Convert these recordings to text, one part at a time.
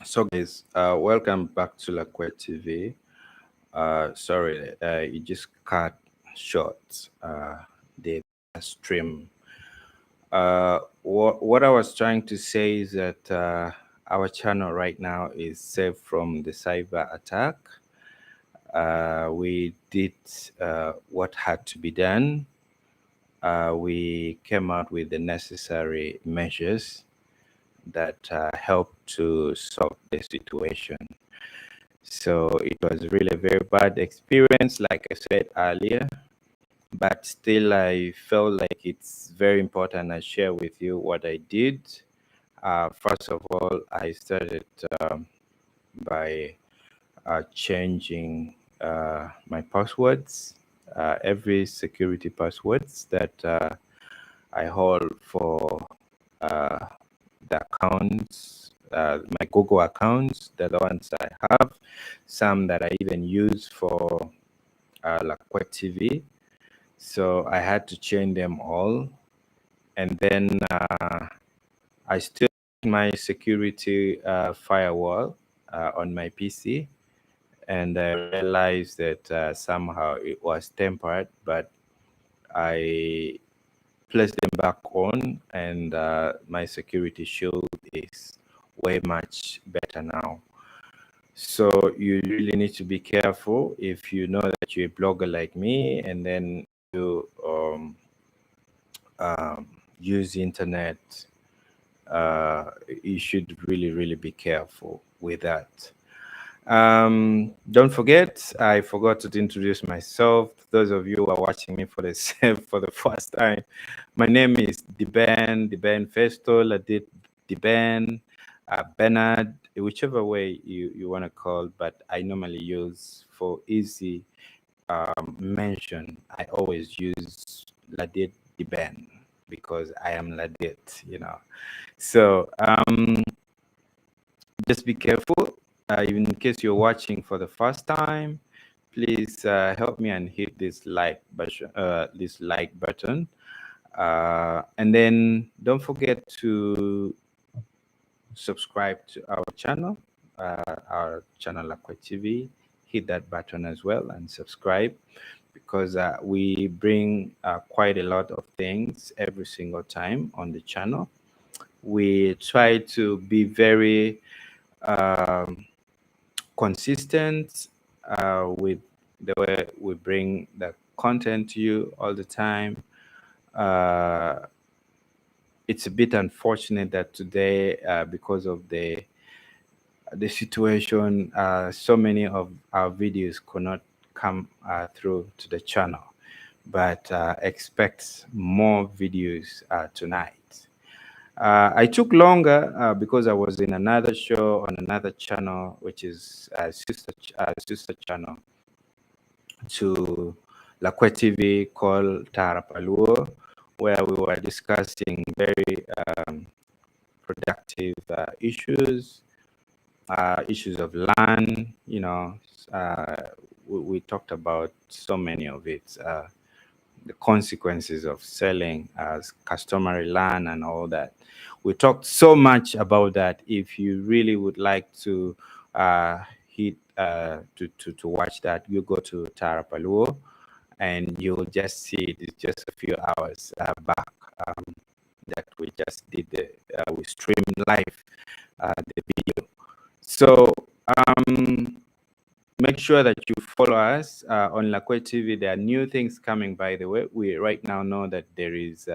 So guys, welcome back to Lakwed TV. Sorry, it just cut short the stream. What I was trying to say is that our channel right now is safe from the cyber attack. We did what had to be done. We came out with the necessary measures that helped to solve the situation. So it was really a very bad experience, like I said earlier, but still I felt like it's very important I share with you what I did. First of all, I started by changing my passwords, every security passwords that I hold for uh, the accounts, my Google accounts, the ones I have, some that I even use for Lakwed TV. So I had to change them all. And then I still had my security firewall on my PC. And I realized that somehow it was tempered, but I place them back on, and my security shield is way much better now. So you really need to be careful if you know that you're a blogger like me, and then you use the internet. You should really be careful with that. Don't forget, I forgot to introduce myself. Those of you who are watching me for the for the first time, my name is Diben Festo, Ladit Diben, Bernard, whichever way you want to call, but I normally use for easy mention. I always use Ladit Diben because I am Ladit, you know. So just be careful. Even in case you're watching for the first time, please help me and hit this like button. And then don't forget to subscribe to our channel Lakwed TV. Hit that button as well and subscribe, because we bring quite a lot of things every single time on the channel. We try to be very um, consistent with the way we bring the content to you all the time. Uh, it's a bit unfortunate that today, because of the situation, so many of our videos could not come through to the channel, but expect more videos tonight. I took longer because I was in another show on another channel, which is a sister channel to Lakwed TV called Tarapaluo, where we were discussing very productive issues of land. You know, we talked about so many of it. The consequences of selling as customary land and all that. We talked so much about that. If you really would like to to watch that, you go to Tarapaluo and you'll just see it. It's just a few hours back that we just did we streamed live the video. So make sure that you follow us on Lakwed TV. There are new things coming, by the way. We right now know that there is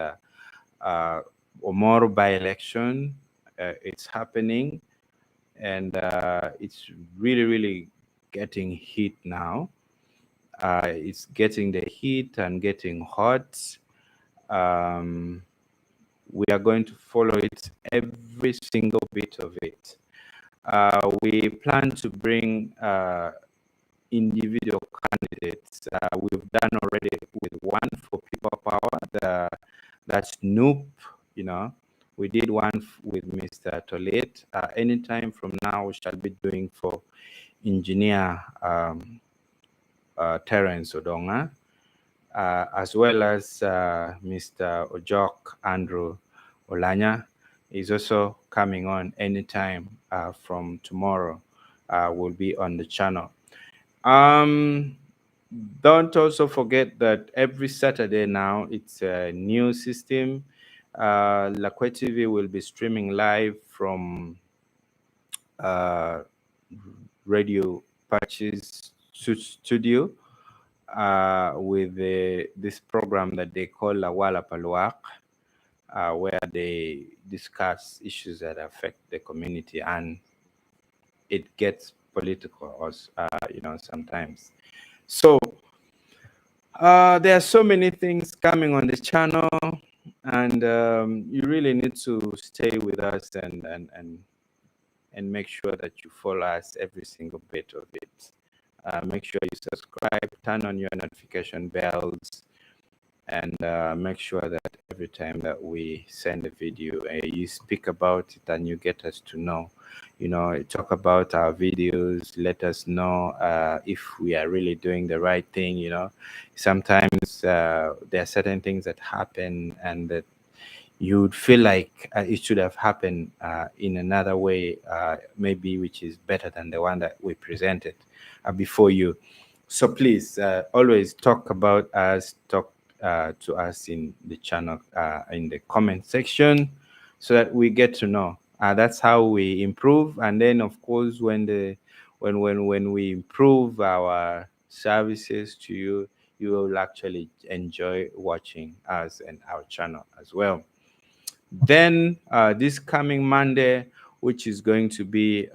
Omoro by-election. It's happening, and it's really getting heat now. It's getting the heat and getting hot. We are going to follow it, every single bit of it. We plan to bring individual candidates. We've done already with one for People Power, that's Noop, you know. We did one with Mr. Tolet. Anytime from now, we shall be doing for engineer Terence Odonga, as well as Mr. Ojok Andrew Olanya. is also coming on anytime from tomorrow. Will be on the channel. Um, don't also forget that every Saturday now it's a new system. Lakwed TV will be streaming live from uh, Radio Patches Studio with this program that they call Lawala Paluak, where they discuss issues that affect the community, and it gets political, sometimes. So there are so many things coming on the channel, and you really need to stay with us and make sure that you follow us every single bit of it. Make sure you subscribe, turn on your notification bells, and make sure that every time that we send a video, you speak about it and you get us to know. Talk about our videos, let us know if we are really doing the right thing. Sometimes there are certain things that happen and that you would feel like it should have happened in another way, maybe which is better than the one that we presented before you. So please always talk about us, talk to us in the channel, in the comment section, so that we get to know. That's how we improve. And then, of course, when we improve our services to you, you will actually enjoy watching us and our channel as well. Then this coming Monday, which is going to be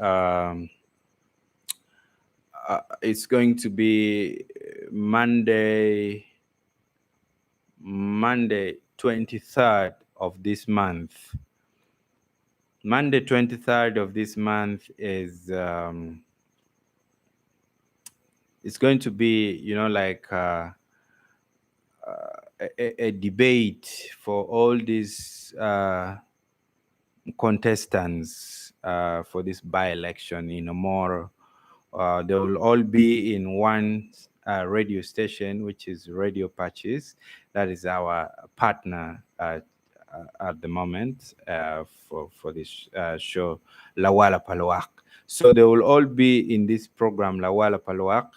it's going to be Monday 23rd of this month. Monday 23rd of this month is it's going to be like a debate for all these contestants for this by-election in Omoro. They will all be in one radio station, which is Radio Patches. That is our partner at the moment for this show, Lawala Palawak. So they will all be in this program, Lawala Palawak.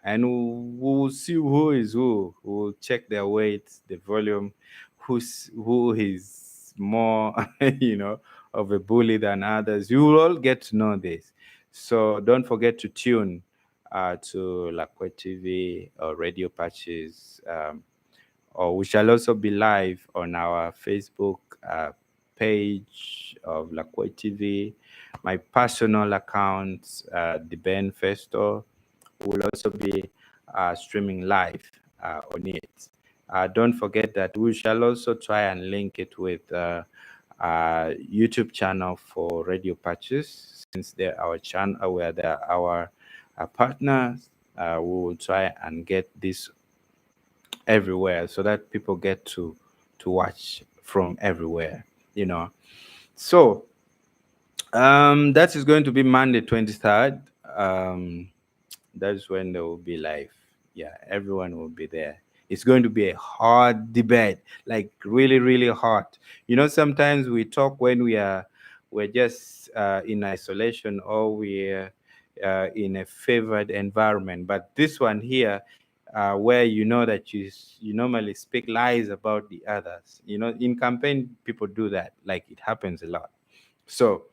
And we'll see who is who. We'll check their weight, the volume, who is more, of a bully than others. You will all get to know this. So don't forget to tune to Lakwed TV or Radio Patches. Or we shall also be live on our Facebook page of Lakwed TV, my personal account, the Ben Festo, will also be streaming live on it. Don't forget that we shall also try and link it with YouTube channel for Radio Patches, since they're our channel, where they're our partners. We will try and get this everywhere so that people get to watch from everywhere. So that is going to be Monday 23rd. That's when they will be live. Yeah, everyone will be there. It's going to be a hard debate, like really, really hot. Sometimes we talk when we're just in isolation, or we're in a favored environment. But this one here, where that you normally speak lies about the others. In campaign, people do that. Like, it happens a lot. So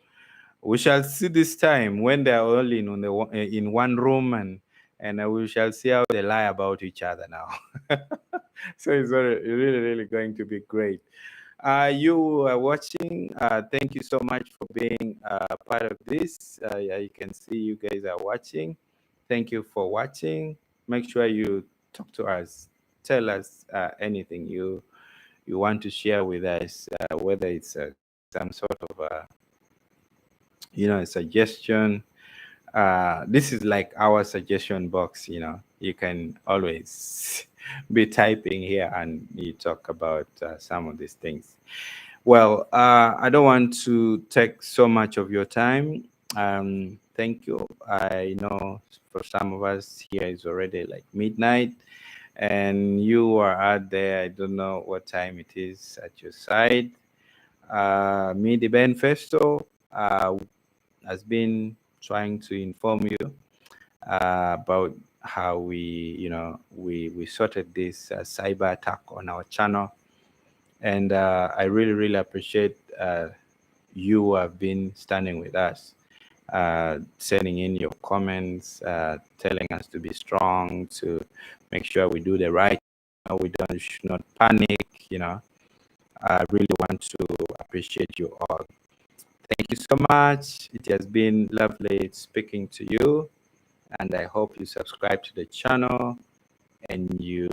we shall see this time when they are all in one room, and we shall see how they lie about each other now. So it's really, really going to be great. You are watching. Thank you so much for being part of this. Yeah, you can see you guys are watching. Thank you for watching. Make sure you talk to us. Tell us anything you want to share with us, whether it's some sort of a suggestion. This is like our suggestion box. You can always be typing here and you talk about some of these things. Well, I don't want to take so much of your time. Thank you. I know for some of us here it's already like midnight, and you are out there. I don't know what time it is at your side. Me, the Ben Festo, has been trying to inform you about how we sorted this cyber attack on our channel. And I really, really appreciate you who have been standing with us, sending in your comments, telling us to be strong, to make sure we do the right. We should not panic. I really want to appreciate you all. Thank you so much. It has been lovely speaking to you, and I hope you subscribe to the channel and you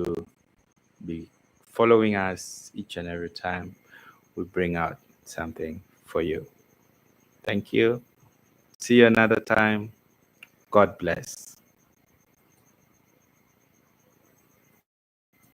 be following us each and every time we bring out something for you. Thank you. See you another time. God bless.